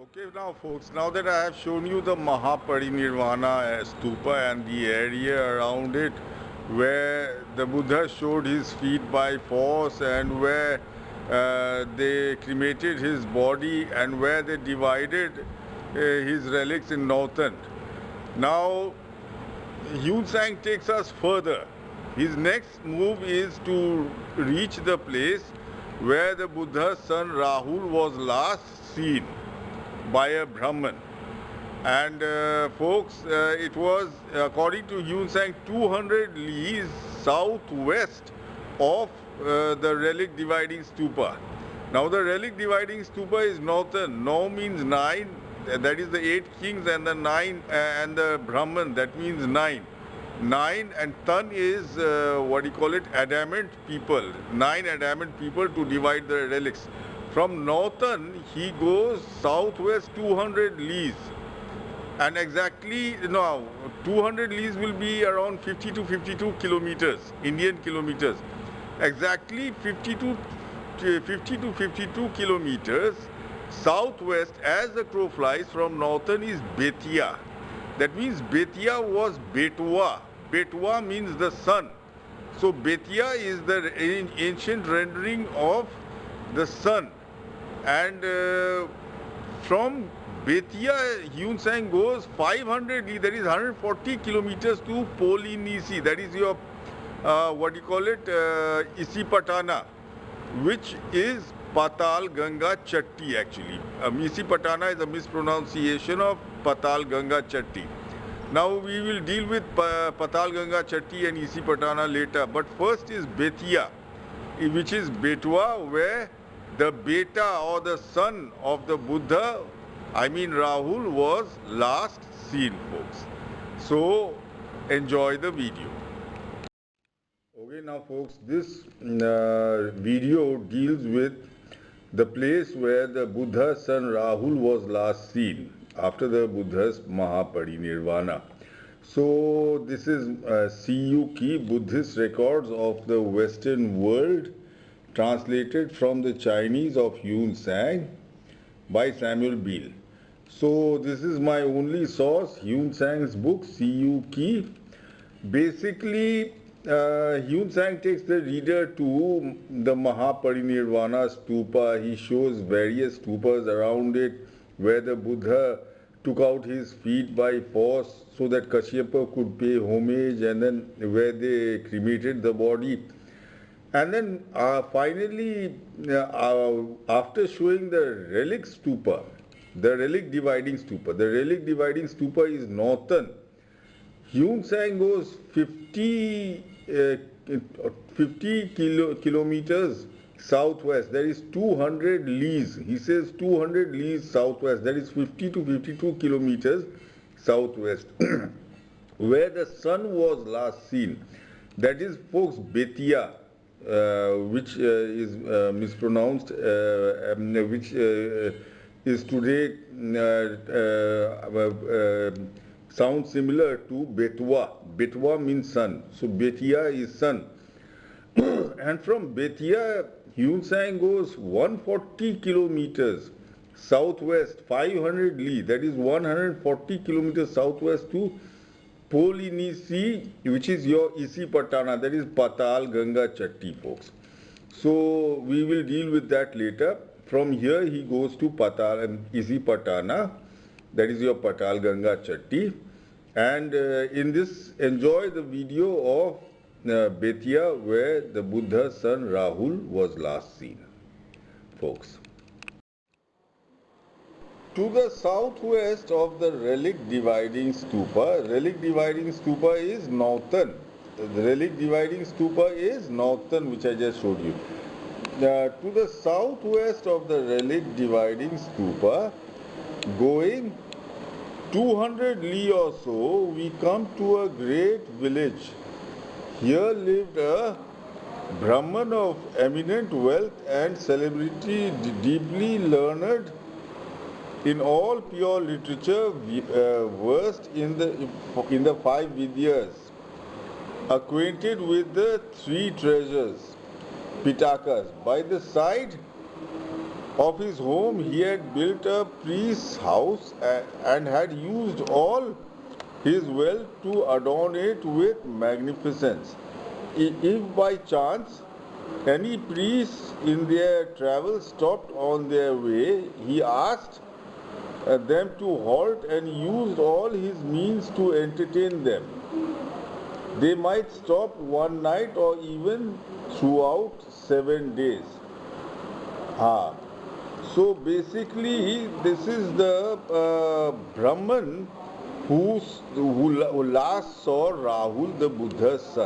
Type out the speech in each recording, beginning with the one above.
Okay, now folks, now that I have shown you the Mahaparinirvana stupa and the area around it where the Buddha showed his feet by force and where they cremated his body and where they divided his relics in northern. Now, Yun Sang takes us further. His next move is to reach the place where the Buddha's son Rahul was last seen by a Brahman. And folks, it was, according to Yun Sang, 200 leagues southwest of the relic dividing stupa. Now the relic dividing stupa is northern. No means nine, that is the 8 kings, and the nine and the Brahman, that means nine. Nine and Tan is what do you call it? Adamant people. 9 adamant people to divide the relics. From northern, he goes southwest 200 leagues. And exactly, now 200 leagues will be around 50 to 52 kilometers, Indian kilometers. Exactly 50 to 52 kilometers southwest as the crow flies from northern is Betia. That means Betia was Betwa. Betwa means the sun. So Betia is the ancient rendering of the sun. And from Betia, Yun Sang goes 500, that is 140 kilometers to Polinisi, that is your, what do you call it, Isipatana, which is Patal Ganga Chatti actually. Isipatana is a mispronunciation of Patal Ganga Chatti. Now we will deal with Patal Ganga Chatti and Isipatana later, but first is Betia, which is Betwa, where the beta or the son of the Buddha, I mean Rahul, was last seen, folks. So enjoy the video. Okay, now folks, this video deals with the place where the Buddha's son Rahul was last seen after the Buddha's Mahaparinirvana. So this is CUK, Buddhist Records of the Western World, translated from the Chinese of Yun Sang by Samuel Beal. So this is my only source, Yun Sang's book, CUK. Basically, Yun Sang takes the reader to the Mahaparinirvana stupa. He shows various stupas around it where the Buddha took out his feet by force so that Kashyapa could pay homage, and then where they cremated the body. And then finally, after showing the relic stupa, the relic dividing stupa is northern. Yun Sang goes 50 kilometers southwest. There is 200 leagues. He says 200 leagues southwest. That is 50 to 52 kilometers southwest, where the sun was last seen. That is, folks, Betia. Which is mispronounced, which is today sounds similar to Betwa. Betwa means sun. So Betia is sun. And from Betia, Yun Sang goes 140 kilometers southwest, 500 li, that is 140 kilometers southwest to Polinisi, which is your Isipatana, that is Patal Ganga Chatti, folks. So we will deal with that later. From here he goes to Patal and Isipatana, that is your Patal Ganga Chatti. And in this, enjoy the video of Betia, where the Buddha's son Rahul was last seen, folks. To the southwest of the relic dividing stupa is northern. The relic dividing stupa is northern, which I just showed you. To the southwest of the relic dividing stupa, going 200 li or so, we come to a great village. Here lived a Brahman of eminent wealth and celebrity, deeply learned in all pure literature, versed in the 5 Vidyas, acquainted with the 3 treasures, Pitakas. By the side of his home, he had built a priest's house and had used all his wealth to adorn it with magnificence. If by chance any priests in their travels stopped on their way, he asked them to halt and used all his means to entertain them. They might stop one night or even throughout 7 days. Ah. So basically, this is the Brahman who last saw Rahul, the Buddha's son.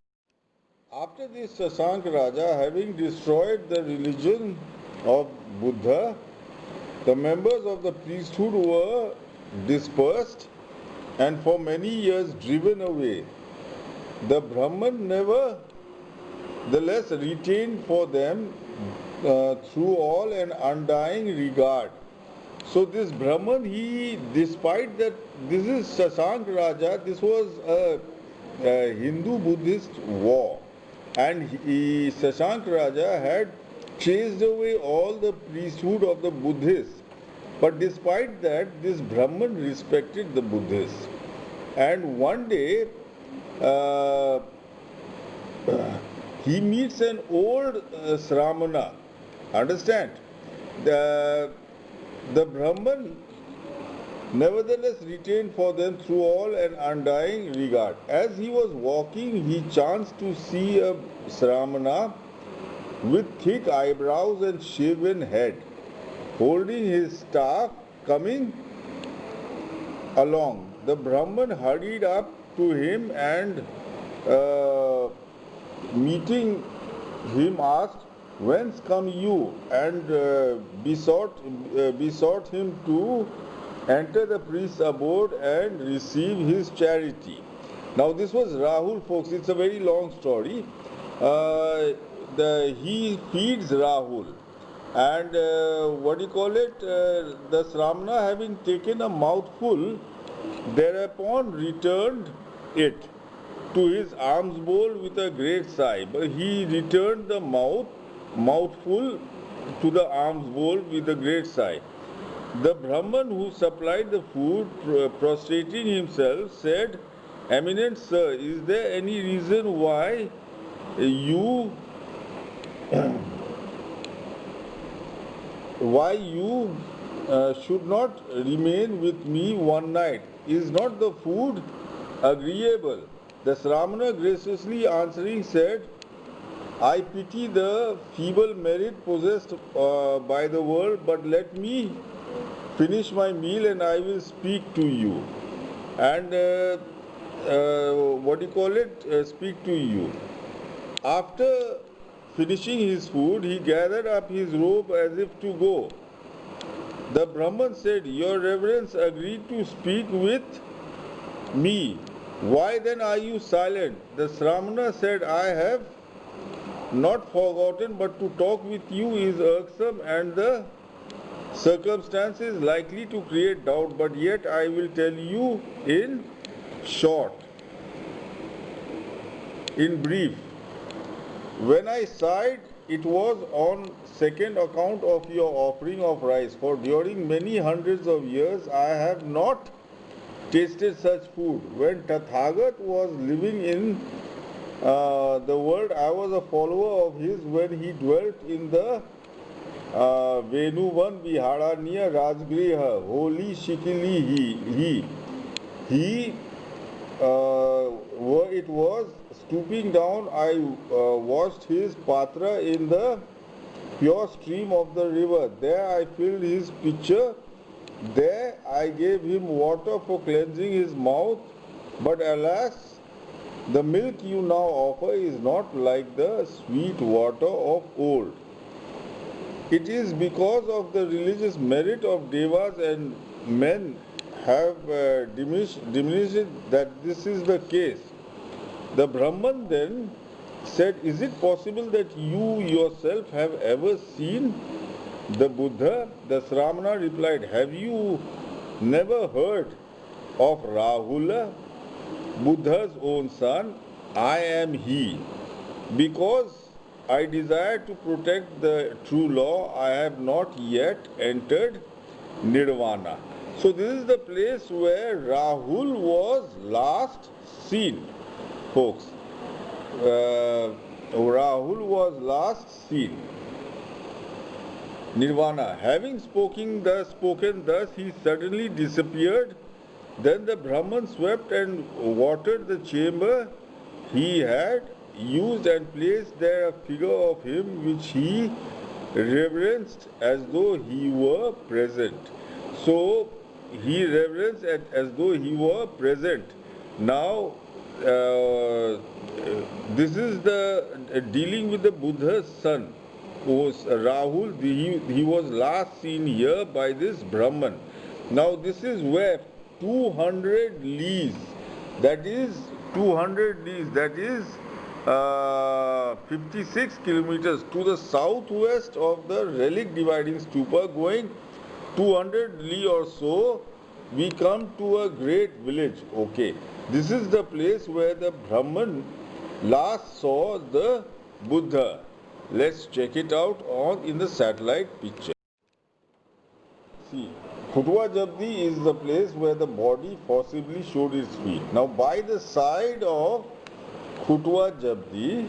After this, Sasank Raja, having destroyed the religion of Buddha, the members of the priesthood were dispersed and for many years driven away. The Brahman nevertheless retained for them through all an undying regard. So this Brahman, despite that this is Sasank Raja, this was a Hindu-Buddhist war, and Sasank Raja had chased away all the priesthood of the Buddhists. But despite that, this Brahman respected the Buddhists. And one day, he meets an old Sramana. Understand? The Brahman nevertheless retained for them through all an undying regard. As he was walking, he chanced to see a Sramana with thick eyebrows and shaven head, holding his staff, coming along. The Brahman hurried up to him and meeting him asked, "Whence come you?" and besought him to enter the priest's abode and receive his charity. Now this was Rahul, folks. It's a very long story. He feeds Rahul, and the Sramana, having taken a mouthful, thereupon returned it to his alms bowl with a great sigh. But he returned the mouthful to the alms bowl with a great sigh. The Brahman who supplied the food, prostrating himself, said, "Eminent sir, is there any reason why you should not remain with me one night? Is not the food agreeable?" The Sramana graciously answering said, "I pity the feeble merit possessed by the world, but let me finish my meal and I will speak to you." And speak to you. After finishing his food, he gathered up his robe as if to go. The Brahman said, "Your reverence agreed to speak with me. Why then are you silent?" The Sramana said, "I have not forgotten, but to talk with you is irksome and the circumstances likely to create doubt, but yet I will tell you in short, in brief. When I sighed, it was on second account of your offering of rice, for during many hundreds of years I have not tasted such food. When Tathagat was living in the world, I was a follower of his when he dwelt in the Venuvan Vihara near Rajgriha, holy Shikili. It was stooping down, I washed his patra in the pure stream of the river. There I filled his pitcher. There I gave him water for cleansing his mouth. But alas, the milk you now offer is not like the sweet water of old. It is because of the religious merit of devas and men have diminished that this is the case." The Brahman then said, "Is it possible that you yourself have ever seen the Buddha?" The Sramana replied, "Have you never heard of Rahula, Buddha's own son? I am he. Because I desire to protect the true law. I have not yet entered Nirvana. So this is the place where Rahul was last seen, folks. Rahul was last seen. Nirvana. Having spoken thus, he suddenly disappeared. Then the Brahman swept and watered the chamber he had used and placed there a figure of him which he reverenced as though he were present. So he reverenced as though he were present. Now this is the dealing with the Buddha's son. Was Rahul, he was last seen here by this Brahman. Now this is where 200 leagues, that is 200 leagues, that is 56 kilometers to the southwest of the relic dividing stupa, going 200 li or so, we come to a great village. Okay, this is the place where the Brahman last saw the Buddha. Let's check it out in the satellite picture. See, Khutwa Jabdi is the place where the body forcibly showed its feet. Now, by the side of Khutwa Jabdi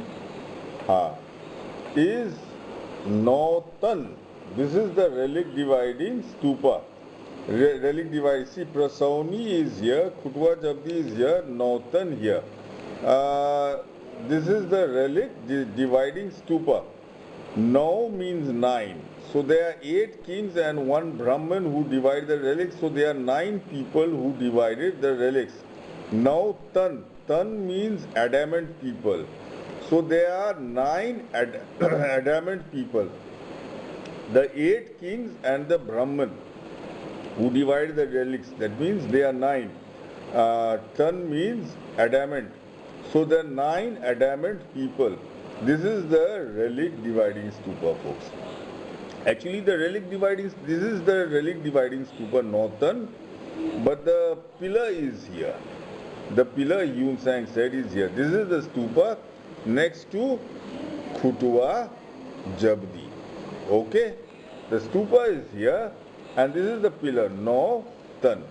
is Nautan. This is the relic dividing stupa. Relic dividing. See, Prasauni is here, Khutwa Jabdi is here, Nautan here. This is the relic dividing stupa. Nau means 9. So there are 8 kings and 1 Brahman who divide the relics. So there are 9 people who divided the relics. Now Tan. Tan means adamant people. So there are 9 adamant people. The 8 kings and the Brahman who divide the relics. That means they are 9. Tan means adamant. So there are 9 adamant people. This is the relic dividing stupa, folks. Actually, this is the relic dividing stupa, Nautan, but the pillar is here. The pillar, Yun Sang said, is here. This is the stupa next to Khutwa Jabdi. Okay? The stupa is here, and this is the pillar, Nautan,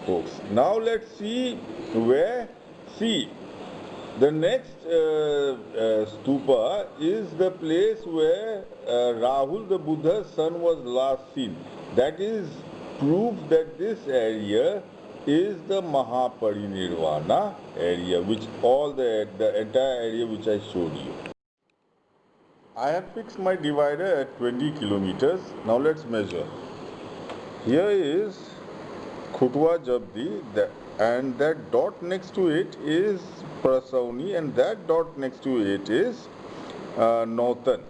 folks. Now let's see where, the next stupa is the place where Rahul the Buddha's son was last seen. That is proof that this area is the Mahaparinirvana area, which the entire area which I showed you. I have fixed my divider at 20 kilometers. Now let's measure. Here is Khutwa Jabdi, and that dot next to it is Prasauni, and that dot next to it is Nautan.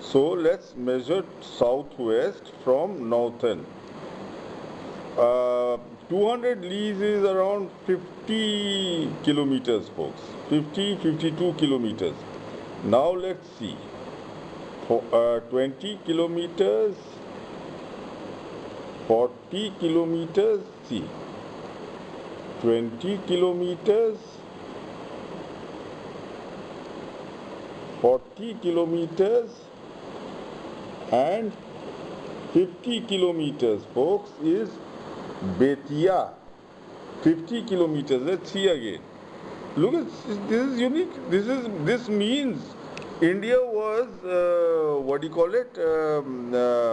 So let's measure southwest from Nautan. 200 leagues is around 50 kilometers, folks. 52 kilometers. Now let's see. 20 kilometers, 40 kilometers, 20 kilometers, 40 kilometers, and 50 kilometers, folks, is Betia. 50 kilometers. Let's see again. Look at this, is unique. This means India was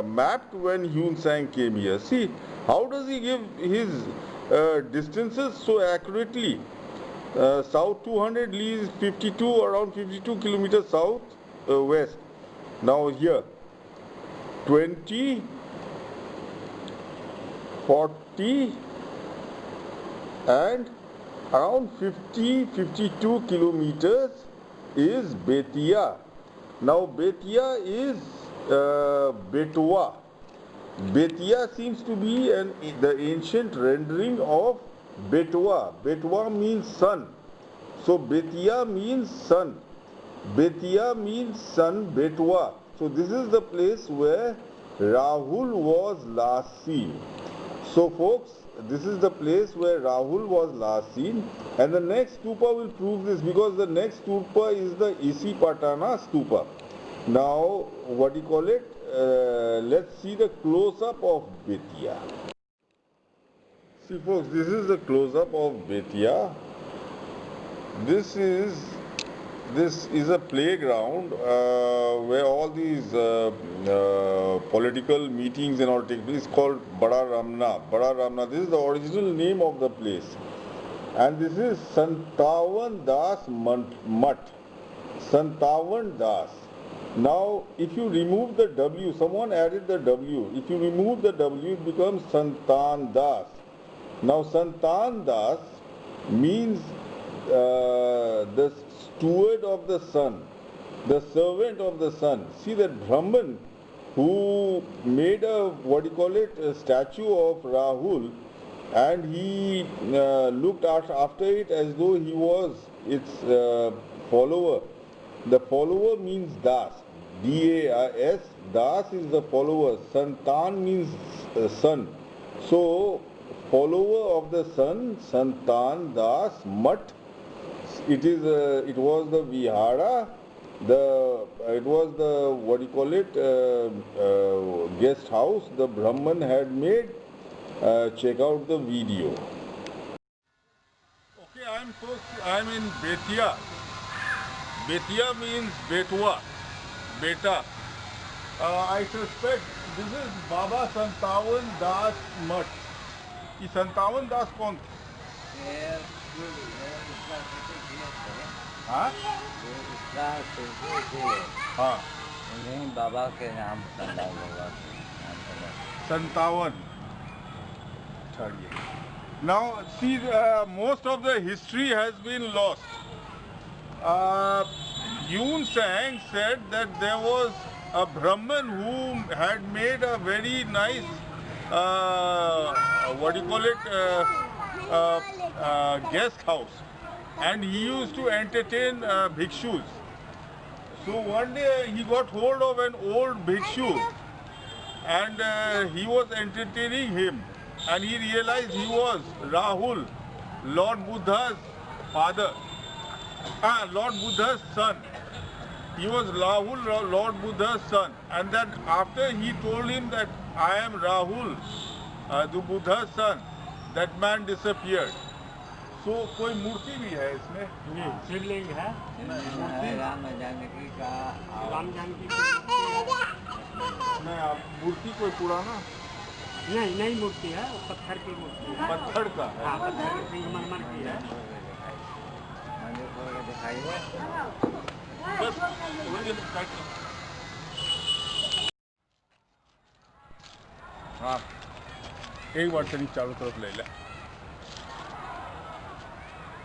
mapped when Yun Sang came here. See, how does he give his distances so accurately? South 200 leagues, around 52 kilometers south west. Now here 20, 40 and around 52 kilometers is Betia. Now Betia is Betwa. Betia seems to be the ancient rendering of Betwa. Betwa means sun. So Betia means sun. Betia means sun, Betwa. So this is the place where Rahul was last seen. So folks, this is the place where Rahul was last seen, and the next stupa will prove this, because the next stupa is the Isipatana stupa. Now, what do you call it? Let's see the close-up of Bettiah. See folks, this is the close-up of Bettiah. This is a playground where all these political meetings and all take place. It's called Bada Ramna. Bada Ramna. This is the original name of the place. And this is Santavan Das Mutt. Santavan Das. Now, if you remove the W, someone added the W. If you remove the W, it becomes Santan Das. Now, Santan Das means the steward of the sun, the servant of the sun. See that Brahman who made a statue of Rahul, and he looked after it as though he was its follower. The follower means Das, D-A-S. Das is the follower. Santan means son. So, follower of the sun, Santan Das Mutt. It was the Vihara. It was the guest house the Brahman had made. Check out the video. Okay, I'm in Bettiah. Bettiah means Betua, Beta. I suspect this is Baba Santavan Das Mutt. ये संतावन दास कौन थे? हाँ? हाँ, बाबा के नाम संतावन. Now see, most of the history has been lost. Yun Sang said that there was a Brahman who had made a very nice guest house, and he used to entertain bhikshus. So one day he got hold of an old bhikshu, and he was entertaining him, and he realized he was Rahul, Lord Buddha's father, Lord Buddha's son. He was Rahul, Lord Buddha's son, and then after he told him that I am Rahul, the Buddha's son, that man disappeared. So कोई मूर्ति भी है इसमें? शिवलिंग है, राम जानकी का, राम जानकी नहीं, आप मूर्ति कोई पुराना? नहीं, नई मूर्ति है, पत्थर की मूर्ति है। पत्थर का है? हाँ, पत्थर की संगमरमर की है। दिखाइए। बस हाँ, एक बार चलिए चारों तरफ ले ले.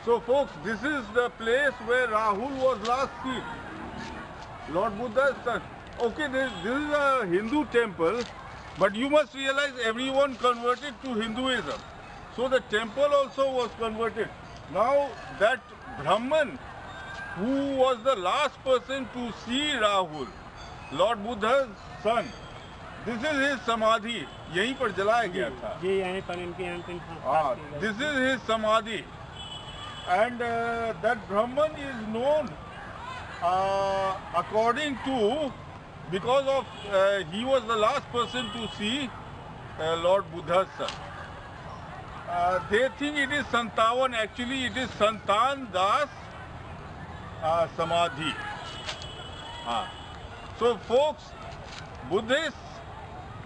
So folks, this is the place where Rahul was last seen, Lord Buddha's son. Okay, this is a Hindu temple, but you must realize everyone converted to Hinduism. So the temple also was converted. Now that Brahman, who was the last person to see Rahul, Lord Buddha's son, this is his samadhi. यहीं पर जलाया गया था. ये यहीं पर इनकी अंतिम संस्कार की गई। This is his samadhi. And that Brahman is known according to, because of he was the last person to see Lord Buddha's son. They think it is Santavan, actually it is Santan Das Samadhi. So folks, Buddhists,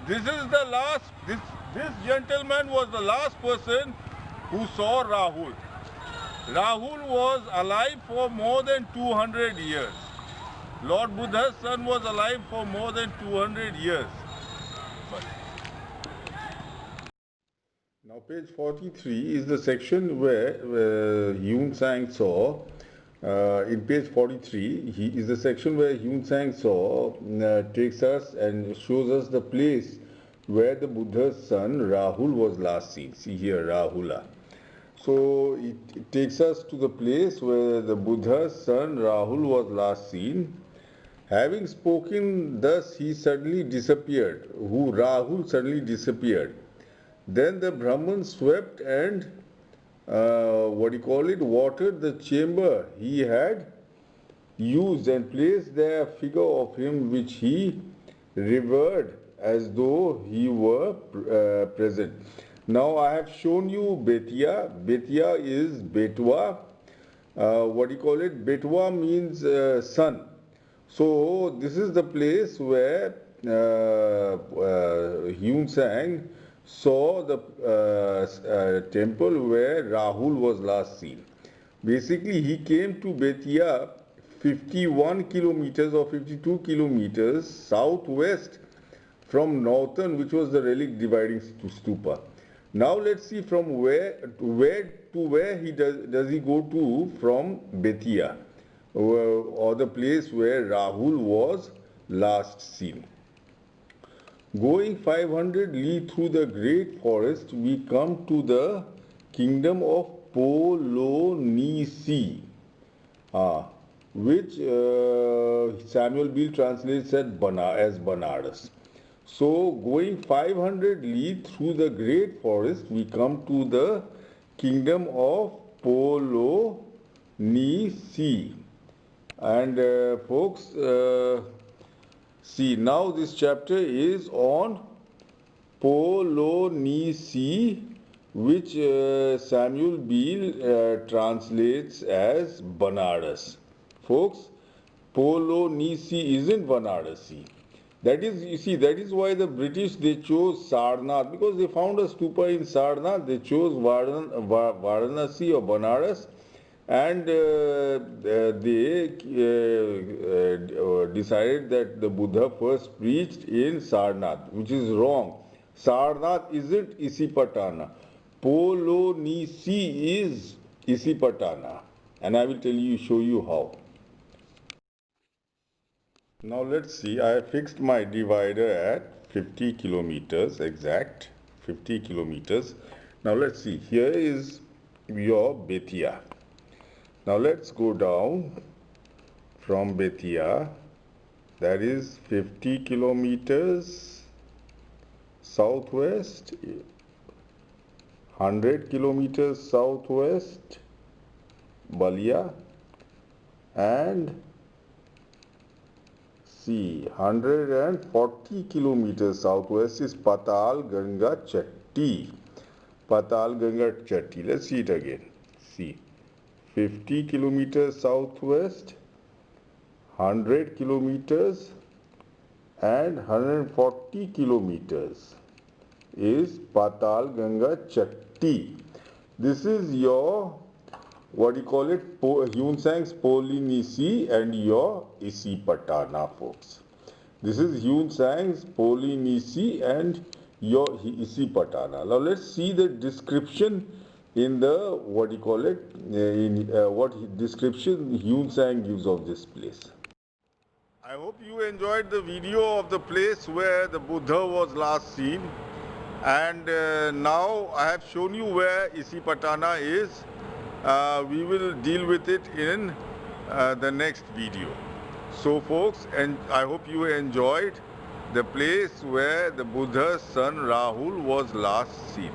this is the last, this gentleman was the last person who saw Rahul. Rahul was alive for more than 200 years. Lord Buddha's son was alive for more than 200 years. Now page 43 is the section where Yun Sang saw, in page 43, is the section where Yun Sang saw takes us and shows us the place where the Buddha's son Rahul was last seen. See here, Rahula. So it takes us to the place where the Buddha's son Rahul was last seen. Having spoken thus, he suddenly disappeared. Rahul suddenly disappeared. Then the Brahman swept and watered the chamber he had used and placed there a figure of him which he revered as though he were present. Now I have shown you Betia. Betia is Betwa. What do you call it? Betwa means sun. So this is the place where Hyun Sang saw the temple where Rahul was last seen. Basically, he came to Betia 51 kilometers or 52 kilometers southwest from Northern, which was the relic dividing stupa. Now let's see from where he does he go to from Betia, or the place where Rahul was last seen. Going 500 li through the great forest, we come to the kingdom of Polonisi, which Samuel Beale translates as Banaras. So, going 500 li through the great forest, we come to the kingdom of Polonisi. And folks, see, now this chapter is on Polonisi, which Samuel Beale translates as Banaras. Folks, Polonisi isn't Banarasi. That is, you see, that is why the British, they chose Sarnath, because they found a stupa in Sarnath. They chose Varanasi or Banaras, and they decided that the Buddha first preached in Sarnath, which is wrong. Sarnath isn't Isipatana. Polonisi is Isipatana, and I will show you how. Now let's see, I have fixed my divider at 50 kilometers, exact 50 kilometers. Now let's see, here is your Betia. Now let's go down from Betia, that is 50 kilometers southwest, 100 kilometers southwest, Balia, and 140 kilometers southwest is Patal Ganga Chatti. Patal Ganga Chatti. Let's see it again. See, 50 kilometers southwest, 100 kilometers, and 140 kilometers is Patal Ganga Chatti. This is your, what do you call it, Hyun Sang's Polonisi and your Isipatana, folks. This is Hyun Sang's Polonisi and your Isipatana. Now let's see the description in the, what do you call it, what description Hyun Sang gives of this place. I hope you enjoyed the video of the place where the Buddha was last seen, and now I have shown you where Isipatana is. We will deal with it in the next video. So folks, and I hope you enjoyed the place where the Buddha's son Rahul was last seen.